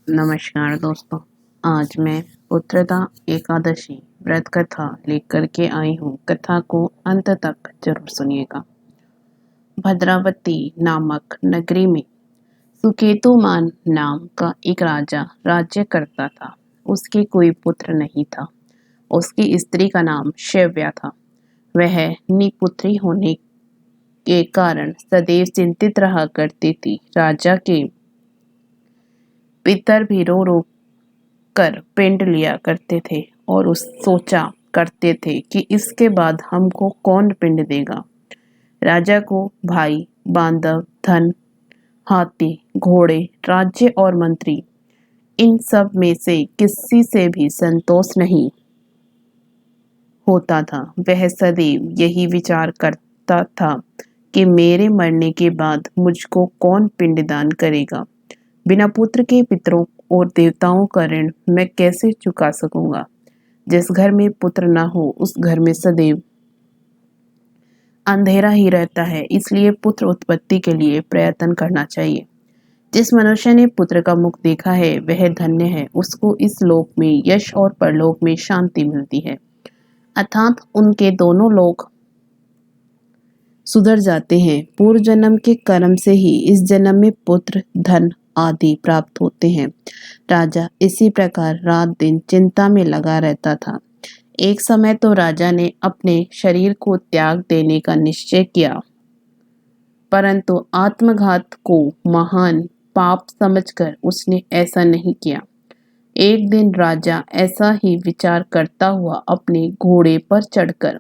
नमस्कार दोस्तों। आज मैं पुत्रदा एकादशी व्रत कथा लेकर के आई हूँ। कथा को अंत तक जरूर सुनिएगा। भद्रावती नामक नगरी में सुकेतुमान नाम का एक राजा राज्य करता था। उसके कोई पुत्र नहीं था। उसकी स्त्री का नाम शैव्या था। वह निपुत्री होने के कारण सदैव चिंतित रहा करती थी। राजा के पितर भी रो रो कर पिंड लिया करते थे और उस सोचा करते थे कि इसके बाद हमको कौन पिंड देगा। राजा को भाई, बांधव, धन, हाथी, घोड़े, राज्य और मंत्री, इन सब में से किसी से भी संतोष नहीं होता था। वह सदैव यही विचार करता था कि मेरे मरने के बाद मुझको कौन पिंडदान करेगा। बिना पुत्र के पितरों और देवताओं का ऋण मैं कैसे चुका सकूंगा। जिस घर में पुत्र न हो उस घर में सदैव अंधेरा ही रहता है। इसलिए पुत्र उत्पत्ति के लिए प्रयत्न करना चाहिए। जिस मनुष्य ने पुत्र का मुख देखा है वह धन्य है। उसको इस लोक में यश और परलोक में शांति मिलती है, अर्थात उनके दोनों लोक सुधर जाते हैं। पूर्व जन्म के कर्म से ही इस जन्म में पुत्र, धन आदि प्राप्त होते हैं। राजा इसी प्रकार रात दिन चिंता में लगा रहता था। एक समय तो राजा ने अपने शरीर को त्याग देने का निश्चय किया, परंतु आत्मघात को महान पाप समझकर उसने ऐसा नहीं किया। एक दिन राजा ऐसा ही विचार करता हुआ अपने घोड़े पर चढ़कर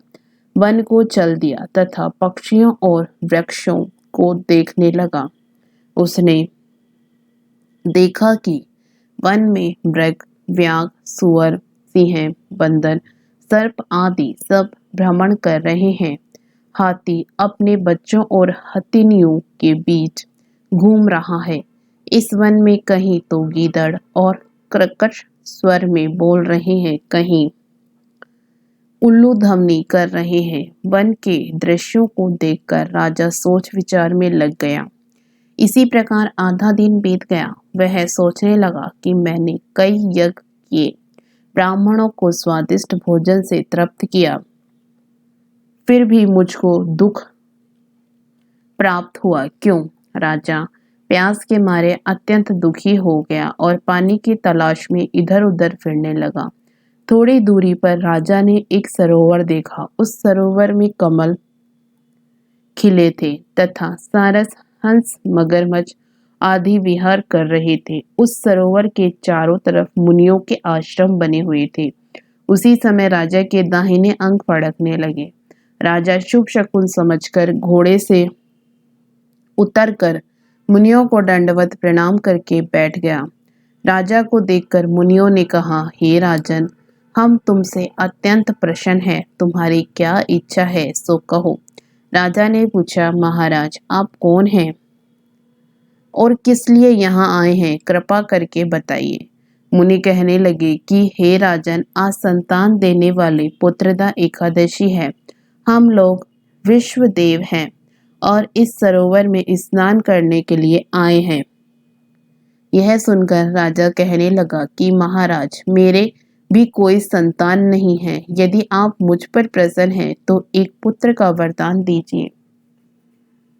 वन को चल दिया तथा पक्षियों और वृक्षों को देखने लगा। उसने देखा कि वन में मृग, व्याघ्र, सुअर, सिंह, बंदर, सर्प आदि सब भ्रमण कर रहे हैं। हाथी अपने बच्चों और हथिनियों के बीच घूम रहा है। इस वन में कहीं तो गीदड़ और कर्कश स्वर में बोल रहे हैं, कहीं उल्लू ध्वनि कर रहे हैं। वन के दृश्यों को देखकर राजा सोच विचार में लग गया। इसी प्रकार आधा दिन बीत गया। वह सोचने लगा कि मैंने कई यज्ञ किए, ब्राह्मणों को स्वादिष्ट भोजन से तृप्त किया, फिर भी मुझको दुख प्राप्त हुआ क्यों? राजा प्यास के मारे अत्यंत दुखी हो गया और पानी की तलाश में इधर उधर फिरने लगा। थोड़ी दूरी पर राजा ने एक सरोवर देखा। उस सरोवर में कमल खिले थे तथा सारस, हंस, मगरमच्छ आदि विहार कर रहे थे। उस सरोवर के चारों तरफ मुनियों के आश्रम बने हुए थे। उसी समय राजा के दाहिने अंग फड़कने लगे। राजा शुभ शकुन समझकर घोड़े से उतरकर मुनियों को दंडवत प्रणाम करके बैठ गया। राजा को देखकर मुनियों ने कहा, हे राजन, हम तुमसे अत्यंत प्रसन्न हैं। तुम्हारी क्या इच्छा है सो कहो। राजा ने पूछा, महाराज आप कौन हैं और किस लिए यहाँ आए हैं, कृपा करके बताइए। मुनि कहने लगे कि हे राजन, आज संतान देने वाले पुत्रदा एकादशी है। हम लोग विश्व देव हैं और इस सरोवर में स्नान करने के लिए आए हैं। यह सुनकर राजा कहने लगा कि महाराज, मेरे भी कोई संतान नहीं है। यदि आप मुझ पर प्रसन्न हैं तो एक पुत्र का वरदान दीजिए।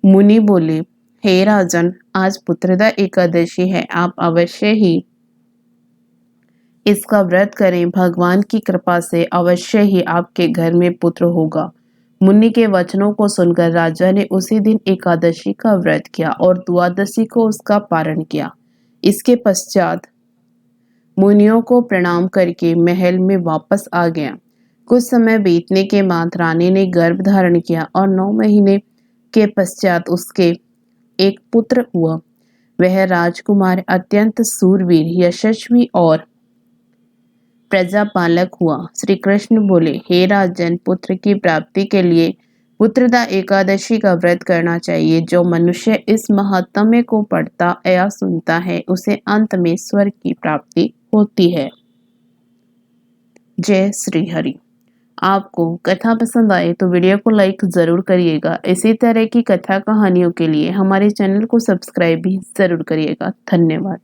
मुनि बोले, हे राजन, आज पुत्रदा एकादशी है। आप अवश्य ही इसका व्रत करें। भगवान की कृपा से अवश्य ही आपके घर में पुत्र होगा। मुनि के वचनों को सुनकर राजा ने उसी दिन एकादशी का व्रत किया और द्वादशी को उसका पारण किया। इसके पश्चात मुनियों को प्रणाम करके महल में वापस आ गया। कुछ समय बीतने के बाद रानी ने गर्भ धारण किया और 9 महीने के पश्चात उसके एक पुत्र हुआ। वह राजकुमार अत्यंत सूरवीर, यशस्वी और प्रजापालक हुआ। श्री कृष्ण बोले, हे राजन, पुत्र की प्राप्ति के लिए पुत्रदा एकादशी का व्रत करना चाहिए। जो मनुष्य इस महात्म्य को पढ़ता या सुनता है उसे अंत में स्वर्ग की प्राप्ति होती है। जय श्री हरि। आपको कथा पसंद आए तो वीडियो को लाइक जरूर करिएगा। इसी तरह की कथा कहानियों के लिए हमारे चैनल को सब्सक्राइब भी जरूर करिएगा। धन्यवाद।